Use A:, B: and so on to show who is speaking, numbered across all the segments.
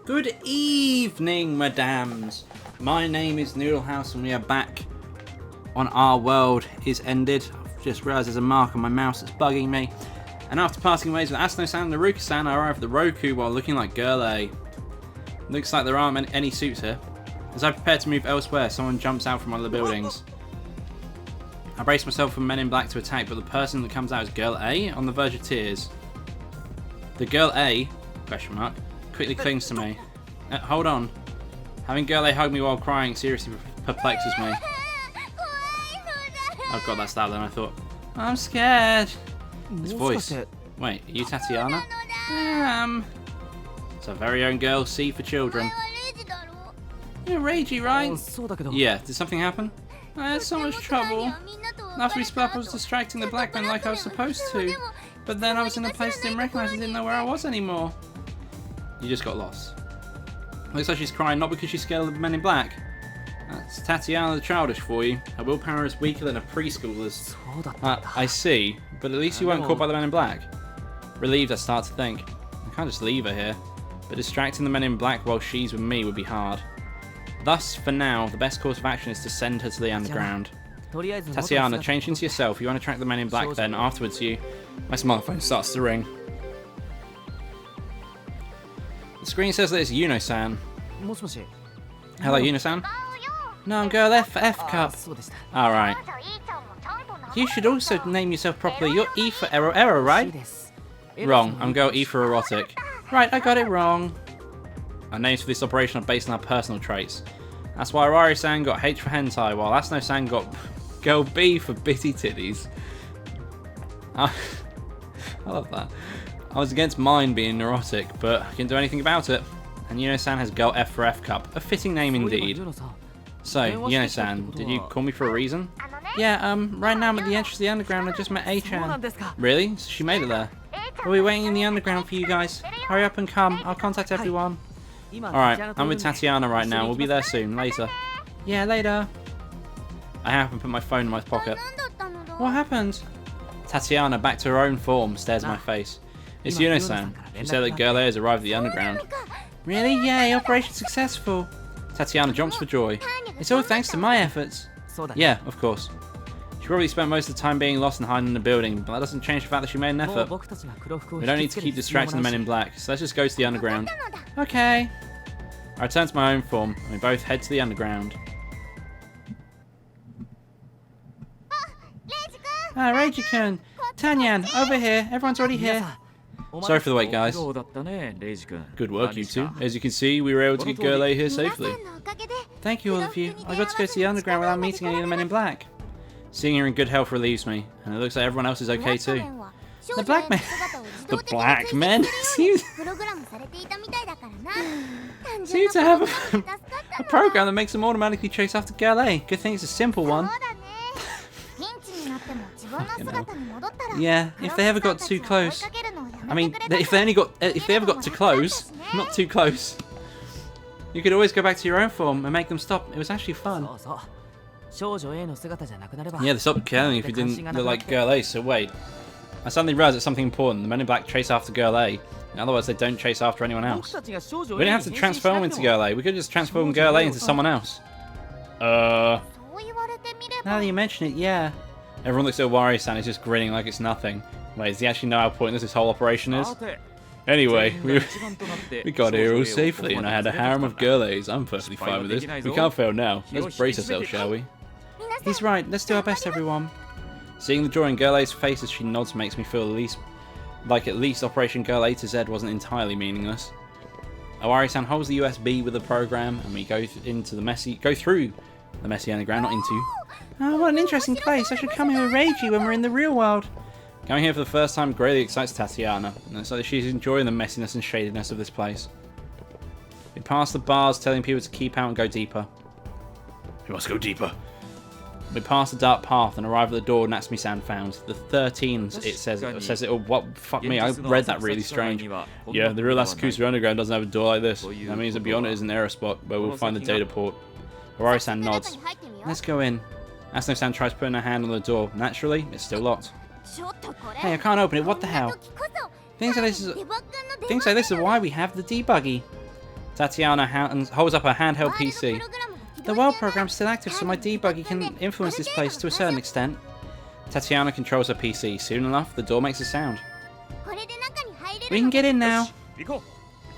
A: Good evening, madams. My name is NoodleHouse and we are back on Our World Is Ended. I've just realised there's a mark on my mouse that's bugging me. And after parting ways with Asno-san and Naruka-san, I arrive at the Roku while looking like Girl A. Looks like there aren't any suits here. As I prepare to move elsewhere, someone jumps out from one of the buildings. I brace myself for Men in Black to attack, but the person that comes out is Girl A on the verge of tears. The Girl A, question mark, quickly clings to me. Hold on. Having Girl A hug me while crying seriously perplexes me. I've got that stab then, I thought. I'm scared. This voice. Wait, are you Tatiana? It's our very own girl, C for children. You're ragey, right? Yeah, did something happen? I had so much trouble. After we split up, I was distracting the black men like I was supposed to. But then I was in a place I didn't recognise and didn't know where I was anymore. You just got lost. Looks like she's crying not because she's scared of the Men in Black. That's Tatiana the childish for you. Her willpower is weaker than a preschooler's. I see, but at least you weren't caught by the Men in Black. Relieved, I start to think. I can't just leave her here. But distracting the Men in Black while she's with me would be hard. Thus, for now, the best course of action is to send her to the underground. Tatiana, change into yourself. You want to track the Men in Black, then afterwards My smartphone starts to ring. The screen says that it's Yuno-san. Hello, Yuno-san? No, I'm Girl F for F Cup. Alright. You should also name yourself properly. You're E for error, right? Wrong. I'm Girl E for erotic. Right, I got it wrong. Our names for this operation are based on our personal traits. That's why Arari-san got H for hentai, while Asno-san got Girl B for bitty titties. I love that. I was against mine being neurotic, but I can't do anything about it. And Yuno-san has Girl F for F Cup. A fitting name indeed. So, Yuno-san, did you call me for a reason? Yeah, right now I'm at the entrance of the underground. I just met A-chan. Really? So she made it there? We'll be waiting in the underground for you guys. Hurry up and come. I'll contact everyone. Alright, I'm with Tatiana right now. We'll be there soon. Later. Yeah, later. I happen to put my phone in my pocket. What happened? Tatiana, back to her own form, stares at my face. It's Yuno-san. She said that Girl A has arrived at the underground. Really? Yay, operation successful. Tatiana jumps for joy. It's all thanks to my efforts. Yeah, of course. She probably spent most of the time being lost and hiding in the building, but that doesn't change the fact that she made an effort. We don't need to keep distracting the Men in Black, so let's just go to the underground. Okay. I return to my own form, and we both head to the underground. Ah, Reiji-kun! Tanyan, over here! Everyone's already here! Sorry for the wait, guys. Good work, you two. As you can see, we were able to get Girl A here safely. Thank you, all of you. I got to go to the underground without meeting any of the Men in Black. Seeing her in good health relieves me, and it looks like everyone else is okay too. The black men? The black men? seem to have a program that makes them automatically chase after Girl A. Good thing it's a simple one. Yeah, if they ever got too close. I mean, if they ever got too close, not too close, you could always go back to your own form and make them stop. It was actually fun. Yeah, they stopped caring if you didn't look like Girl A, so wait. I suddenly realised it's something important. The Men in Black chase after Girl A, and otherwise they don't chase after anyone else. We didn't have to transform into Girl A, we could just transform Girl A into someone else. Now that you mention it, yeah. Everyone looks at Wari-san, he's just grinning like it's nothing. Wait, does he actually know how pointless this whole operation is? Anyway, we got here all safely, and I had a harem of Girl A's. I'm perfectly fine with this. We can't fail now. Let's brace ourselves, shall we? He's right. Let's do our best, everyone. Seeing the joy in Girl A's face as she nods makes me feel at least Operation Girl A to Z wasn't entirely meaningless. Awari-san holds the USB with the program, and we go through the messy underground, not into. Oh, what an interesting place! I should come here with Reiji when we're in the real world. Coming here for the first time greatly excites Tatiana, and it's like she's enjoying the messiness and shadiness of this place. We pass the bars telling people to keep out and go deeper. We must go deeper. We pass the dark path and arrive at the door Natsumi-san found. The 13s, it says it all. What? Fuck me, I read that really strange. Yeah, the real Asakusa Underground doesn't have a door like this. That means that beyond it is an error spot where we'll find the data port. Awari-san nods. Let's go in. Asno-san tries putting her hand on the door. Naturally, it's still locked. Hey, I can't open it. What the hell? Things like this is why we have the debuggy. Tatiana holds up her handheld PC. The world program's still active, so my debugger can influence this place to a certain extent. Tatiana controls her PC. Soon enough, the door makes a sound. We can get in now.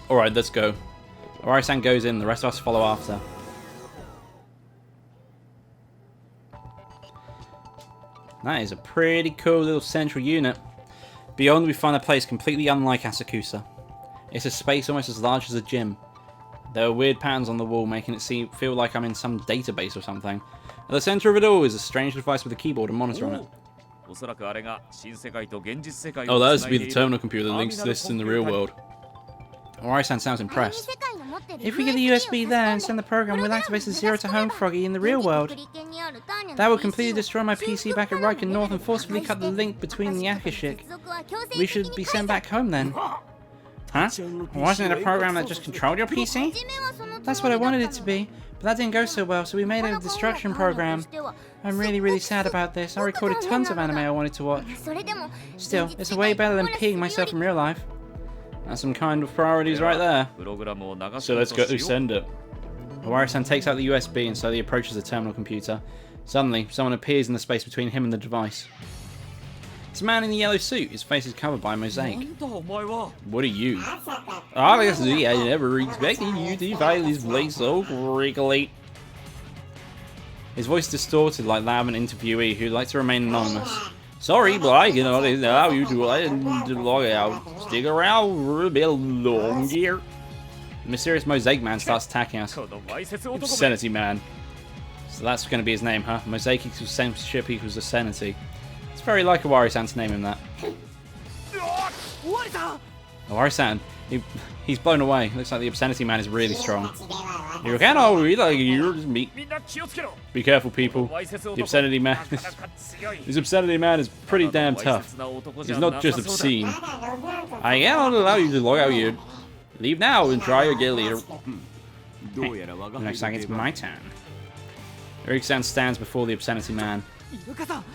A: Alright, let's go. Ori-san goes in, the rest of us follow after. That is a pretty cool little central unit. Beyond, we find a place completely unlike Asakusa. It's a space almost as large as a gym. There are weird patterns on the wall, making it feel like I'm in some database or something. At the center of it all is a strange device with a keyboard and monitor on it. Oh, that has to be the terminal computer that links this in the real world. Ori-san sounds impressed. If we get the USB there and send the program, we'll activate the Zero to Home Froggy in the real world. That will completely destroy my PC back at Riken North and forcefully cut the link between the Akashic. We should be sent back home then. Huh? Wasn't it a program that just controlled your PC? That's what I wanted it to be, but that didn't go so well, so we made it a destruction program. I'm really sad about this. I recorded tons of anime I wanted to watch. Still, it's way better than peeing myself in real life. That's some kind of priorities right there. So let's go send it. Ori-san takes out the USB and slowly approaches the terminal computer. Suddenly, someone appears in the space between him and the device. It's a man in a yellow suit. His face is covered by a mosaic. What are you? Honestly, I never expected you to find this place so quickly. His voice distorted like that of an interviewee who'd like to remain anonymous. Sorry, but I cannot allow you to log out. Stick around for a bit longer. The mysterious mosaic man starts attacking us. Obscenity man. So that's going to be his name, huh? Mosaic equals censorship equals obscenity. It's very like Owari-san to name him that. Owari-san, he's blown away. Looks like the obscenity man is really strong. You cannot read like you're just meat. Be careful, people. The obscenity man. This obscenity man is pretty damn tough. He's not just obscene. I cannot allow you to log out here. Leave now and try again later. Looks like it's my turn. Iruka-san stands before the obscenity man.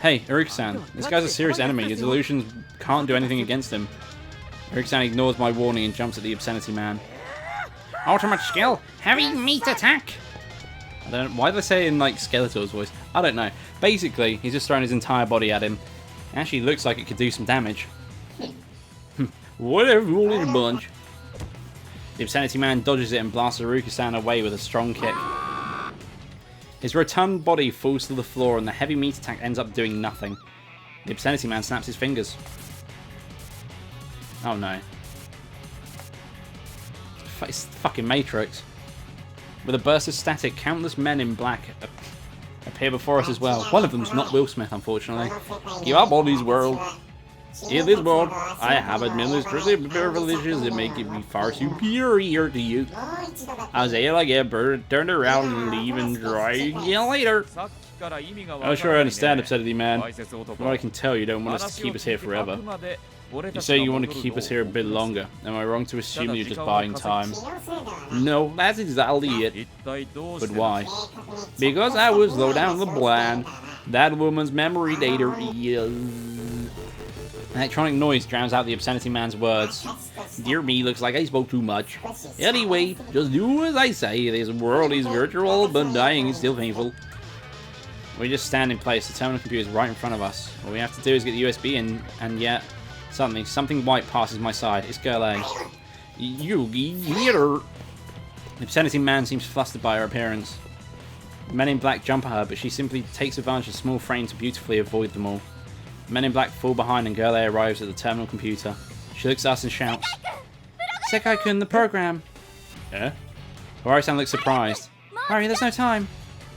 A: Hey, Iruka-san, this guy's a serious enemy. His illusions can't do anything against him. Iruka-san ignores my warning and jumps at the obscenity man. Ultimate skill, heavy meat attack! I don't know, why do they say it in like Skeletor's voice? I don't know. Basically, he's just thrown his entire body at him. It actually looks like it could do some damage. Whatever, little bunch. The obscenity man dodges it and blasts Iruka-san away with a strong kick. His rotund body falls to the floor and the heavy meat attack ends up doing nothing. The obscenity man snaps his fingers. Oh no. It's the fucking Matrix. With a burst of static, countless men in black appear before us as well. One of them's not Will Smith, unfortunately. Give up on this world. In this world, I have administrative privileges that make me far superior to you. I'll say it like a bird, turn around and leave and try again later. I'm sure I understand, obscenity man. From what I can tell, you don't want us to keep us here forever. You say you want to keep us here a bit longer. Am I wrong to assume you're just buying time? No, that's exactly it. But why? Because I will slow down the plan. That woman's memory data is... Electronic noise drowns out the obscenity man's words. Dear me, looks like I spoke too much. Anyway, just do as I say. This world is virtual, but dying is still painful. We just stand in place. The terminal computer is right in front of us. All we have to do is get the USB in, and yet... Suddenly, something white passes my side. It's Girl A. You hear her. The obscenity man seems flustered by her appearance. The men in black jump at her, but she simply takes advantage of the small frame to beautifully avoid them all. The men in black fall behind and Girl A arrives at the terminal computer. She looks at us and shouts, Sekai-kun, the program! Yeah? Ori-san looks surprised. Hurry, there's no time!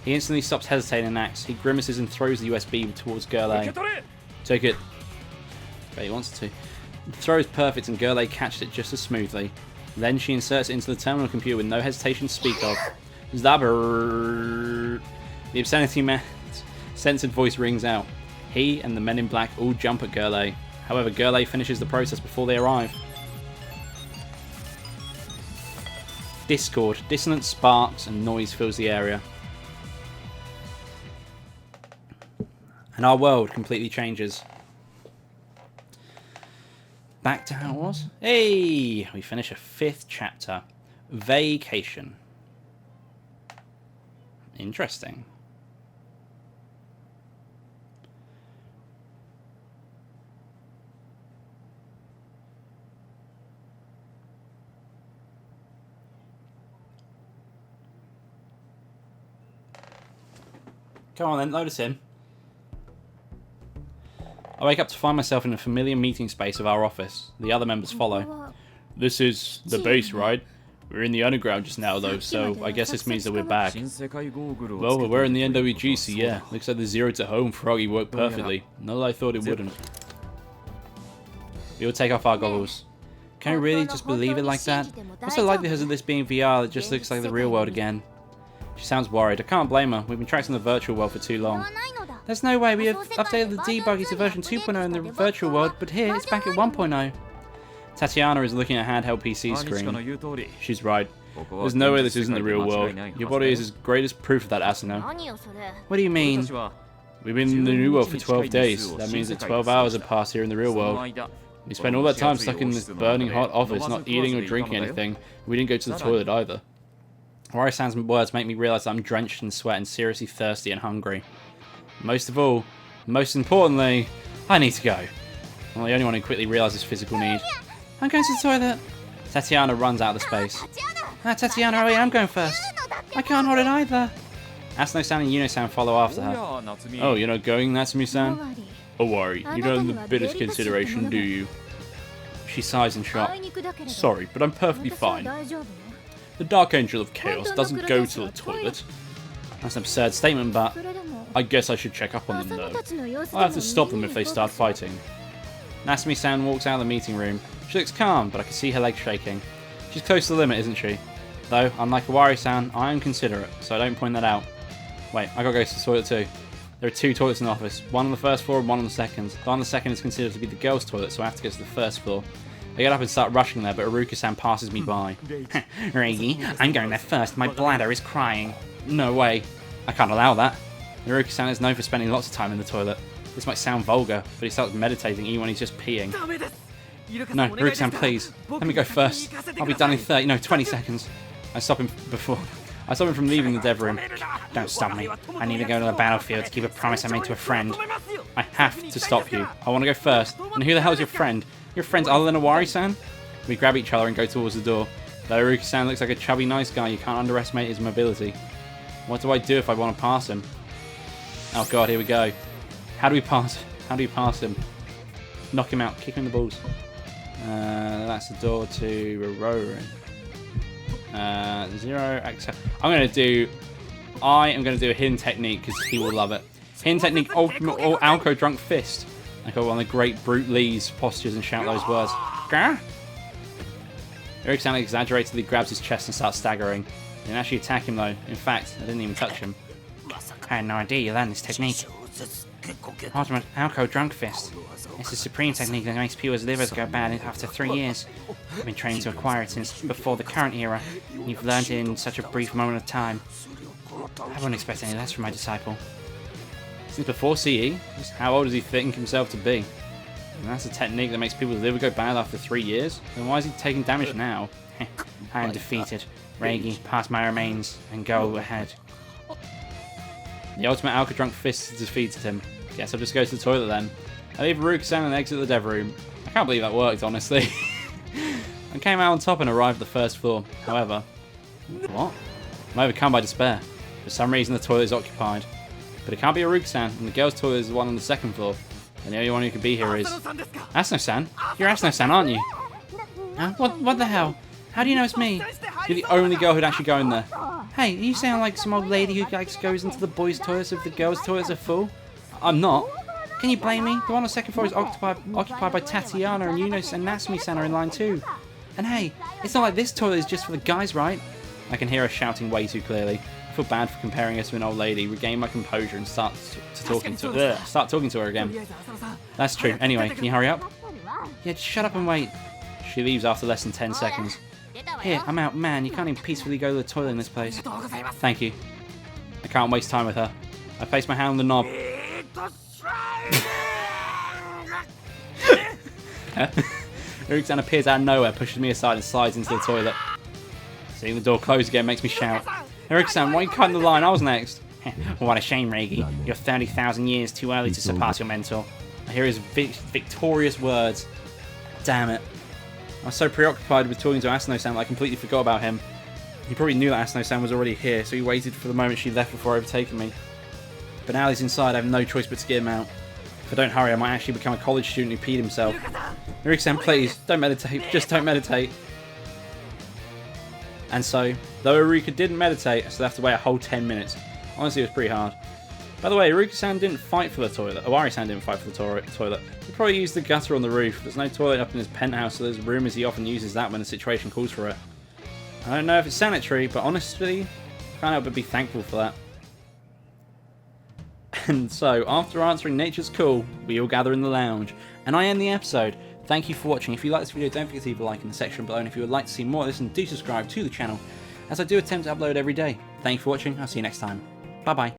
A: He instantly stops hesitating and acts. He grimaces and throws the USB towards Girl A. Take it. But he wants to. The throw is perfect and Girl A catches it just as smoothly. Then she inserts it into the terminal computer with no hesitation to speak of. Zabber! The obscenity man's censored voice rings out. He and the men in black all jump at Girl A. However, Girl A finishes the process before they arrive. Discord. Dissonant sparks and noise fills the area. And our world completely changes. Back to how it was. Hey! We finish a 5th chapter. Vacation. Interesting. Come on then, notice him. I wake up to find myself in a familiar meeting space of our office. The other members follow. This is the base, right? We're in the underground just now, though, so I guess this means that we're back. Well, we're in the NWG, so yeah. Looks like the zero to home froggy worked perfectly. Not that I thought it wouldn't. We all take off our goggles. Can you really just believe it like that? What's the likelihood of this being VR that just looks like the real world again? She sounds worried. I can't blame her. We've been trapped in the virtual world for too long. There's no way. We have updated the debuggy to version 2.0 in the virtual world, but here it's back at 1.0. Tatiana is looking at a handheld PC screen. She's right. There's no way this isn't the real world. Your body is as great as proof of that, Asuna. What do you mean? We've been in the new world for 12 days. That means that 12 hours have passed here in the real world. We spent all that time stuck in this burning hot office, not eating or drinking anything. We didn't go to the toilet either. Wari-san's words make me realise that I'm drenched in sweat and seriously thirsty and hungry. Most of all, most importantly, I need to go. I'm the only one who quickly realises physical need. I'm going to the toilet. Tatiana runs out of the space. Tatiana, hurry, I'm going first. I can't hold it either. Asano-san and Yuno-san follow after her. Oh, you're not going, Natsumi-san? Oh, worry, you don't have the bitterest consideration, do you? She sighs in shock. Sorry, but I'm perfectly fine. The Dark Angel of Chaos doesn't go to the toilet. That's an absurd statement, but I guess I should check up on them, though. I'll have to stop them if they start fighting. Natsumi-san walks out of the meeting room. She looks calm, but I can see her legs shaking. She's close to the limit, isn't she? Though, unlike Wari-san, I am considerate, so I don't point that out. Wait, I gotta go to the toilet too. There are two toilets in the office, one on the first floor and one on the second. The one on the second is considered to be the girls' toilet, so I have to go to the first floor. I get up and start rushing there, but Haruka-san passes me by. Reigi, I'm going there first. My bladder is crying. No way. I can't allow that. Haruka-san is known for spending lots of time in the toilet. This might sound vulgar, but he starts meditating even when he's just peeing. No, Haruka-san, please. Let me go first. I'll be done in 20 seconds. I stop him from leaving the dev room. Don't stop me. I need to go to the battlefield to keep a promise I made to a friend. I have to stop you. I want to go first. And who the hell is your friend? Your friends other than Awari-san? We grab each other and go towards the door. Though Haruka-san looks like a chubby nice guy, you can't underestimate his mobility. What do I do if I want to pass him? Oh god, here we go. How do we pass him? Knock him out, kick him in the balls. That's the door to Rororin. Zero accept. I am going to do a hidden technique because he will love it. Hidden technique, ultimate or Alco drunk fist. I got one of the great Brute Lee's postures and shout those words. Grr! Haruka-san exaggeratedly grabs his chest and starts staggering. I didn't actually attack him though. In fact, I didn't even touch him. I had no idea you learned this technique. Ultimate Alco drunk fist. It's a supreme technique that makes people's livers go bad after 3 years. I've been training to acquire it since before the current era. You've learned it in such a brief moment of time. I wouldn't expect any less from my disciple. Since before CE, how old does he think himself to be? And that's a technique that makes people's liver go bad after 3 years? Then why is he taking damage now? I am defeated. Reigi, pass my remains and go ahead. The ultimate Alka drunk fist has defeated him. Guess I'll just go to the toilet then. I leave Haruka-san and exit the dev room. I can't believe that worked, honestly. I came out on top and arrived at the first floor. However, what? I'm overcome by despair. For some reason the toilet is occupied. But it can't be Haruka-san, and the girls' toilet is the one on the second floor. And the only one who could be here is... Asano-san? You're Asano-san, aren't you? Huh? What the hell? How do you know it's me? You're the only girl who'd actually go in there. Hey, you sound like some old lady who goes into the boys' toilets if the girls' toilets are full. I'm not. Can you blame me? The one on the second floor is occupied by Tatiana and Yuno and Natsumi-san are in line too. And hey, it's not like this toilet is just for the guys, right? I can hear her shouting way too clearly. I feel bad for comparing her to an old lady, regain my composure and start talking to her again. That's true. Anyway, can you hurry up? Yeah, just shut up and wait. She leaves after less than 10 seconds. Here, I'm out. Man, you can't even peacefully go to the toilet in this place. Thank you. I can't waste time with her. I place my hand on the knob. Haruka-san appears out of nowhere, pushes me aside and slides into the toilet. Seeing the door close again makes me shout. Hiruka-san, why are you cutting the line? I was next. What a shame, Reigi. You're 30,000 years too early to surpass your mentor. I hear his victorious words. Damn it. I was so preoccupied with talking to Asano-san that I completely forgot about him. He probably knew that Asano-san was already here, so he waited for the moment she left before overtaking me. But now he's inside, I have no choice but to get him out. If I don't hurry, I might actually become a college student who peed himself. Hiruka-san, please, don't meditate. Just don't meditate. And so, though Iruka didn't meditate, I still have to wait a whole 10 minutes. Honestly, it was pretty hard. By the way, Iruka-san didn't fight for the toilet. Owari-san didn't fight for the toilet. He probably used the gutter on the roof. There's no toilet up in his penthouse, so there's rumours he often uses that when the situation calls for it. I don't know if it's sanitary, but honestly, I can't help but be thankful for that. And so, after answering nature's call, we all gather in the lounge. And I end the episode. Thank you for watching. If you like this video, don't forget to leave a like in the section below. And if you would like to see more of this, then do subscribe to the channel, as I do attempt to upload every day. Thank you for watching. I'll see you next time. Bye bye.